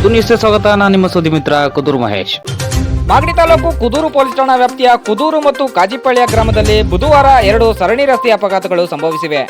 ಕುದೂರು ನ್ಯೂಸ್ಗೆ ಸ್ವಾಗತ. ನಾನು ನಿಮ್ಮ ಸುದ್ದಿ ಮಿತ್ರ ಕುದೂರು ಮಹೇಶ್. ಮಾಗಡಿ ತಾಲೂಕು ಕುದೂರು ಪೊಲೀಸ್ ಠಾಣಾ ವ್ಯಾಪ್ತಿಯ ಕುದೂರು ಮತ್ತು ಕಾಜಿಪಳ್ಳಿಯ ಗ್ರಾಮದಲ್ಲಿ ಬುಧವಾರ 2 ಸರಣಿ ರಸ್ತೆ ಅಪಘಾತಗಳು ಸಂಭವಿಸಿವೆ.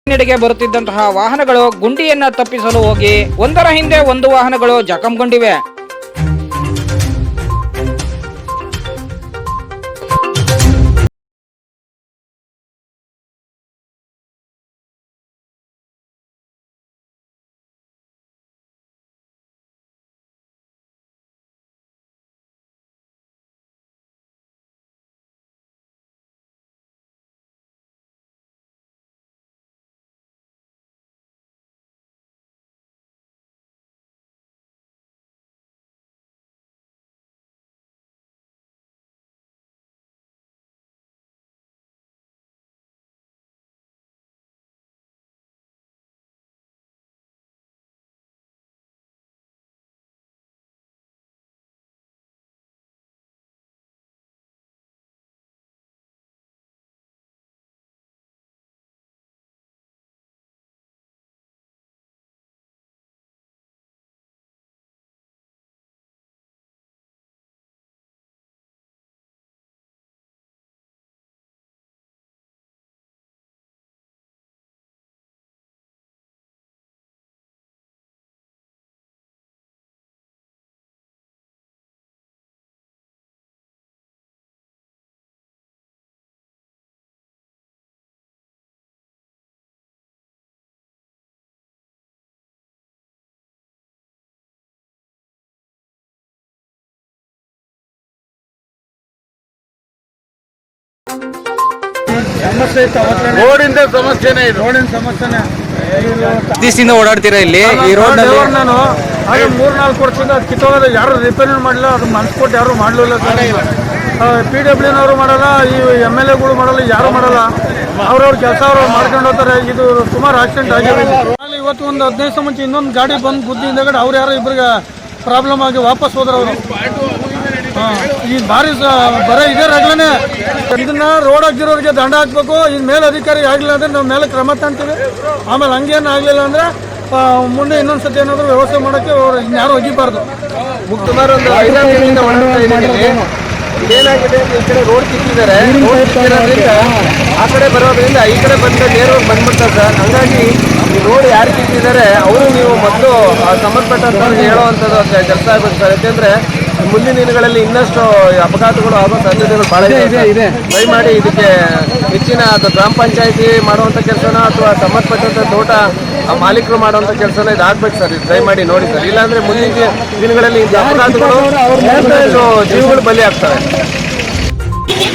ನೆಡೆಗೆ ಬರುತ್ತಿದ್ದಂತಹ ವಾಹನಗಳು ಗುಂಡಿಯನ್ನ ತಪ್ಪಿಸಲು ಹೋಗಿ ಒಂದರ ಹಿಂದೆ ಒಂದು ವಾಹನಗಳು ಜಖಂಗೊಂಡಿವೆ. ರೋಡಿಂದ ಸಮಸ್ಯೆನೇ ಇದು. ರೋಡಿನ ಸಮಸ್ಯೆನೇ ದಿವಸದಿಂದ ಓಡಾಡ್ತೀರಾ ಇಲ್ಲಿ ಈ ರೋಡ್? ನಾನು ಹಾಗೆ 3-4 ವರ್ಷದಿಂದ ಅದು ಕಿತ್ತೋಗೋದು ಯಾರು ರಿಪೇರಿ ಮಾಡಲಿಲ್ಲ, ಅದು ಮನ್ಸ್ಕೊಟ್ಟು ಯಾರು ಮಾಡಲಿಲ್ಲ. PWನವರು ಮಾಡಲ್ಲ, ಈ MLAಗಳು ಮಾಡಲ್ಲ, ಯಾರು ಮಾಡಲ್ಲ. ಅವ್ರವ್ರ ಕೆಲಸ ಅವ್ರು ಮಾಡ್ಕೊಂಡು ಹೋಗ್ತಾರೆ. ಇದು ಸುಮಾರು ಆಕ್ಸಿಡೆಂಟ್ ಆಗಿದೆ. ಇವತ್ತು ಒಂದು 15 ದಿವಸ ಮುಂಚೆ ಇನ್ನೊಂದು ಗಾಡಿ ಬಂದು ಬುದ್ಧಿಯಿಂದ ಅವ್ರು ಯಾರೋ ಇಬ್ಬರಿಗೆ ಪ್ರಾಬ್ಲಮ್ ಆಗಿ ವಾಪಸ್ ಹೋದ್ರು ಅವರು. ಈಗ ಭಾರಿ ಬರೀ ಇದೇ ರಗಲನೆ. ಇದನ್ನ ರೋಡ್ ಹಾಕಿರೋರಿಗೆ ದಂಡ ಹಾಕ್ಬೇಕು. ಇನ್ ಮೇಲೆ ಅಧಿಕಾರಿ ಆಗ್ಲಿಲ್ಲ ಅಂದ್ರೆ ನಾವು ಮೇಲೆ ಕ್ರಮ ತಗೊಂತೀವಿ. ಆಮೇಲೆ ಹಂಗೇನು ಆಗ್ಲಿಲ್ಲ ಅಂದ್ರೆ ಮುಂದೆ ಇನ್ನೊಂದ್ಸತಿ ಏನಾದ್ರು ವ್ಯವಸ್ಥೆ ಮಾಡೋಕ್ಕೆ ಯಾರು ಒಗಿಬಾರ್ದು. ಸುಮಾರು ಒಂದು 5 ದಿನದಿಂದ ಏನಾಗಿದೆ ಈ ಕಡೆ ರೋಡ್ ಕಿತ್ತಿದ್ದಾರೆ. ರೋಡ್ ಕಿತ್ತಿರೋದ್ರಿಂದ ಆ ಕಡೆ ಬರೋದ್ರಿಂದ ಈ ಕಡೆ ಬಂದ ನೇರವಾಗಿ ಬಂದ್ಬಿಡ್ತಾರೆ ಸರ್. ಹಂಗಾಗಿ ಈ ರೋಡ್ ಯಾರು ಕಿತ್ತಿದ್ದಾರೆ ಅವರು ನೀವು ಮೊದಲು ಸಂಬಂಧಪಟ್ಟಂತ ಹೇಳುವಂಥದ್ದು ಕೆಲಸ ಆಗಬೇಕು ಸರ್. ಯಾಕೆಂದ್ರೆ ಮುಂದಿನ ದಿನಗಳಲ್ಲಿ ಇನ್ನಷ್ಟು ಅಪಘಾತಗಳು ಆಗೋ ಸಾಧ್ಯತೆಗಳು ಬಹಳ ಇದೆ. ದಯಮಾಡಿ ಇದಕ್ಕೆ ಹೆಚ್ಚಿನ ಗ್ರಾಮ ಪಂಚಾಯತಿ ಮಾಡುವಂಥ ಕೆಲಸನ ಅಥವಾ ಸಂಬಂಧಪಟ್ಟಂತ ತೋಟ ಮಾಲೀಕರು ಮಾಡುವಂಥ ಕೆಲಸನ ಇದಾಗಬೇಕು ಸರ್. ಇದು ದಯಮಾಡಿ ನೋಡಿ ಸರ್. ಇಲ್ಲಾಂದ್ರೆ ಮುಂದಿನ ದಿನಗಳಲ್ಲಿ ಇಂಥ ಅಪಘಾತಗಳು ಜೀವಗಳು ಬಲಿ ಆಗ್ತವೆ.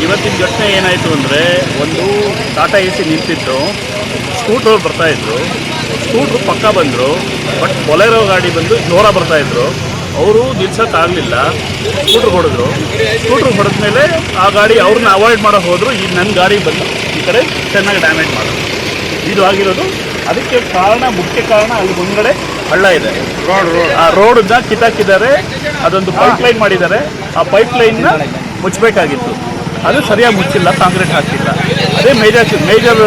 ಇವತ್ತಿನ ಘಟನೆ ಏನಾಯಿತು ಅಂದರೆ, ಒಂದು ಟಾಟಾ AC ನಿಂತಿತ್ತು, ಸ್ಕೂಟ್ರ್ ಬರ್ತಾಯಿದ್ರು, ಸ್ಕೂಟ್ರು ಪಕ್ಕ ಬಂದರು, ಬಟ್ ಬೊಲೆರೋ ಗಾಡಿ ಬಂದು ಜೋರ ಬರ್ತಾಯಿದ್ರು. ಅವರು ನಿಲ್ಸೋಕ್ಕಾಗಲಿಲ್ಲ, ಸ್ಕೂಟ್ರ್ ಹೊಡೆದ್ರು. ಸ್ಕೂಟ್ರ್ ಹೊಡೆದ್ಮೇಲೆ ಆ ಗಾಡಿ ಅವ್ರನ್ನ ಅವಾಯ್ಡ್ ಮಾಡೋಕೆ ಹೋದರು. ಈ ನನ್ನ ಗಾಡಿ ಬಂದು ಈ ಕಡೆ ಚೆನ್ನಾಗಿ ಡ್ಯಾಮೇಜ್ ಮಾಡೋದು ಇದು ಆಗಿರೋದು. ಅದಕ್ಕೆ ಮುಖ್ಯ ಕಾರಣ ಅಲ್ಲಿ ಮುಂದ್ಗಡೆ ಹಳ್ಳ ಇದೆ, ಆ ರೋಡನ್ನ ಕಿತ್ತಾಕಿದ್ದಾರೆ. ಅದೊಂದು ಪೈಪ್ಲೈನ್ ಮಾಡಿದ್ದಾರೆ. ಆ ಪೈಪ್ಲೈನ್ನ ಮುಚ್ಚಬೇಕಾಗಿತ್ತು, ಅದು ಸರಿಯಾಗಿ ಮುಚ್ಚಿಲ್ಲ, ಕಾಂಕ್ರೀಟ್ ಹಾಕಿಲ್ಲ. ಅದೇ ಮೇಜರ್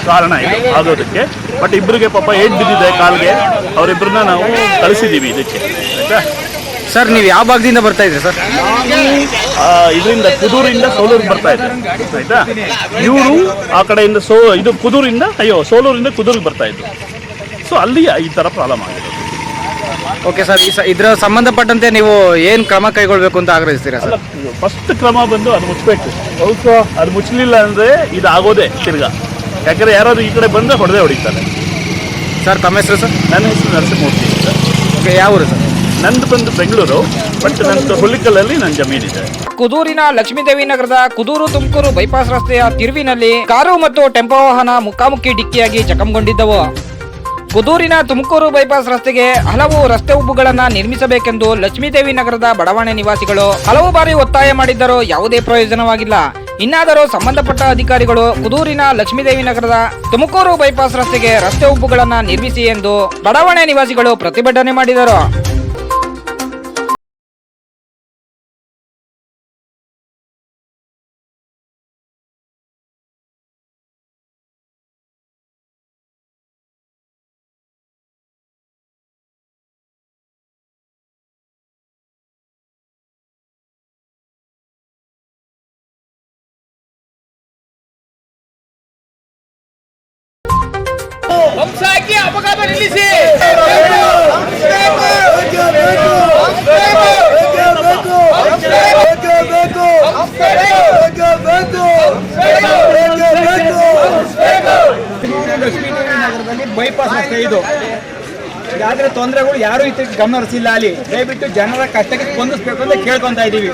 ಕಾರಣ ಇದು ಆಗೋದಕ್ಕೆ. ಬಟ್ ಇಬ್ಬರಿಗೆ ಪಾಪ ಏಟ್ ಬಿದ್ದಿದೆ ಕಾಲ್ಗೆ. ಅವರಿಬ್ಬರನ್ನ ನಾವು ಕಳಿಸಿದ್ದೀವಿ ಇದಕ್ಕೆ. ಆಯಿತಾ ಸರ್, ನೀವು ಯಾವ ಭಾಗದಿಂದ ಬರ್ತಾ ಇದ್ರಿ ಸರ್? ಇದರಿಂದ ಕುದೂರಿಂದ ಸೋಲೂರಿಗೆ ಬರ್ತಾ ಇದ್ದಾರೆ. ಆಯಿತಾ, ಇವರು ಆ ಕಡೆಯಿಂದ ಇದು ಕುದೂರಿಂದ ಸೋಲೂರಿಂದ ಕುದೂರಿಗೆ ಬರ್ತಾ ಇದ್ರು. ಸೊ ಅಲ್ಲಿ ಈ ಥರ ಪ್ರಾಬ್ಲಮ್ ಆಗಿದೆ. ಓಕೆ ಸರ್, ಇದರ ಸಂಬಂಧಪಟ್ಟಂತೆ ನೀವು ಏನು ಕ್ರಮ ಕೈಗೊಳ್ಬೇಕು ಅಂತ ಆಗ್ರಹಿಸ್ತೀರಾ ಸರ್? ಫಸ್ಟ್ ಕ್ರಮ ಬಂದು ಅದು ಮುಚ್ಚಬೇಕು. ಅದು ಮುಚ್ಚಲಿಲ್ಲ ಅಂದರೆ ಇದು ಆಗೋದೇ ತಿರ್ಗಾ. ಯಾಕಂದರೆ ಯಾರಾದರೂ ಈ ಕಡೆ ಬಂದರೆ ಹೊಡೆದೇ ಸರ್, ತಮ್ಮ ಹೆಸರು ಸರ್? ನನ್ನ ಹೆಸರು ನರಸಿಂಹಮೂರ್ತಿ ಸರ್. ಓಕೆ, ಯಾವ ಊರು ಸರ್? ನಂದು ಬಂದು ಬೆಂಗಳೂರು, ಬಟ್ ನಂದು ಹುಲಿಕಲ್ಲಲ್ಲಿ ನನ್ನ ಜಮೀನಿದೆ. ಕುದೂರಿನ ಲಕ್ಷ್ಮೀದೇವಿ ನಗರದ ಕುದೂರು ತುಮಕೂರು ಬೈಪಾಸ್ ರಸ್ತೆಯ ತಿರುವಿನಲ್ಲಿ ಕಾರು ಮತ್ತು ಟೆಂಪೋ ವಾಹನ ಮುಖಾಮುಖಿ ಡಿಕ್ಕಿಯಾಗಿ ಜಖಂಗೊಂಡಿದ್ದವು. ಕುದೂರಿನ ತುಮಕೂರು ಬೈಪಾಸ್ ರಸ್ತೆಗೆ ಹಲವು ರಸ್ತೆ ಉಬ್ಬುಗಳನ್ನ ನಿರ್ಮಿಸಬೇಕೆಂದು ಲಕ್ಷ್ಮೀದೇವಿ ನಗರದ ಬಡಾವಣೆ ನಿವಾಸಿಗಳು ಹಲವು ಬಾರಿ ಒತ್ತಾಯ ಮಾಡಿದ್ದರೂ ಯಾವುದೇ ಪ್ರಯೋಜನವಾಗಿಲ್ಲ. ಇನ್ನಾದರೂ ಸಂಬಂಧಪಟ್ಟ ಅಧಿಕಾರಿಗಳು ಕುದೂರಿನ ಲಕ್ಷ್ಮೀದೇವಿ ನಗರದ ತುಮಕೂರು ಬೈಪಾಸ್ ರಸ್ತೆಗೆ ರಸ್ತೆ ಉಬ್ಬುಗಳನ್ನ ನಿರ್ಮಿಸಿ ಎಂದು ಬಡಾವಣೆ ನಿವಾಸಿಗಳು ಪ್ರತಿಭಟನೆ ಮಾಡಿದರು. ಅಪಘಾತ ನಿಲ್ಲಿಸಿ. ಲಕ್ಷ್ಮೀದೇವಿ ನಗರದಲ್ಲಿ ಬೈಪಾಸ್ ರಸ್ತೆ ಇದು. ಯಾವ್ದಾದ್ರೆ ತೊಂದರೆಗಳು ಯಾರು ಇದಕ್ಕೆ ಗಮನ ಹರಿಸಿಲ್ಲ. ಅಲ್ಲಿ ದಯವಿಟ್ಟು ಜನರ ಕಷ್ಟಕ್ಕೆ ಸ್ಪಂದಿಸಬೇಕು ಅಂತ ಕೇಳ್ಕೊಂತ ಇದೀವಿ.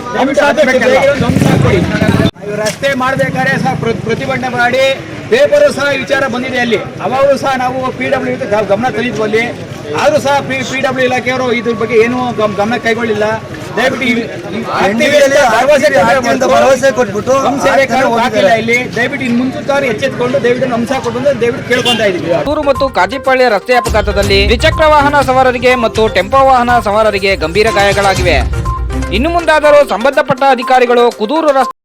ಇವು ರಸ್ತೆ ಮಾಡ್ಬೇಕಾದ್ರೆ ಸಹ ಪ್ರತಿಭಟನೆ ಮಾಡಿ ಪೇಪರು ಸಹ ವಿಚಾರ ಬಂದಿದೆ ಅಲ್ಲಿ. ಅವಾಗಲೂ ಸಹ ನಾವು PW ಗಮನ ತಂದಿದ್ವು ಅಲ್ಲಿ. ಆದ್ರೂ ಸಹ PW ಇಲಾಖೆಯವರು ಇದ್ರ ಬಗ್ಗೆ ಏನು ಗಮನ ಕೈಗೊಳ್ಳಿಲ್ಲ. ದಯವಿಟ್ಟು ಭರವಸೆ ಕೊಟ್ಬಿಟ್ಟು ಹಾಕಿಲ್ಲ ಇಲ್ಲಿ. ದಯವಿಟ್ಟು ಇನ್ನು ಮುಂಚಿತವಾಗಿ ಎಚ್ಚೆತ್ತುಕೊಂಡು ದಯವಿಟ್ಟು ಅಂಶ ಕೊಟ್ಟು ದಯವಿಟ್ಟು ಕೇಳ್ಕೊಂತ ಇದೀವಿ. ಕುದೂರು ಮತ್ತು ಕಾಜಿಪಳ್ಳಿ ರಸ್ತೆ ಅಪಘಾತದಲ್ಲಿ ದ್ವಿಚಕ್ರ ವಾಹನ ಸವಾರರಿಗೆ ಮತ್ತು ಟೆಂಪೋ ವಾಹನ ಸವಾರರಿಗೆ ಗಂಭೀರ ಗಾಯಗಳಾಗಿವೆ. ಇನ್ನು ಮುಂದಾದರೂ ಸಂಬಂಧಪಟ್ಟ ಅಧಿಕಾರಿಗಳು ಕುದೂರು ರಸ್ತೆ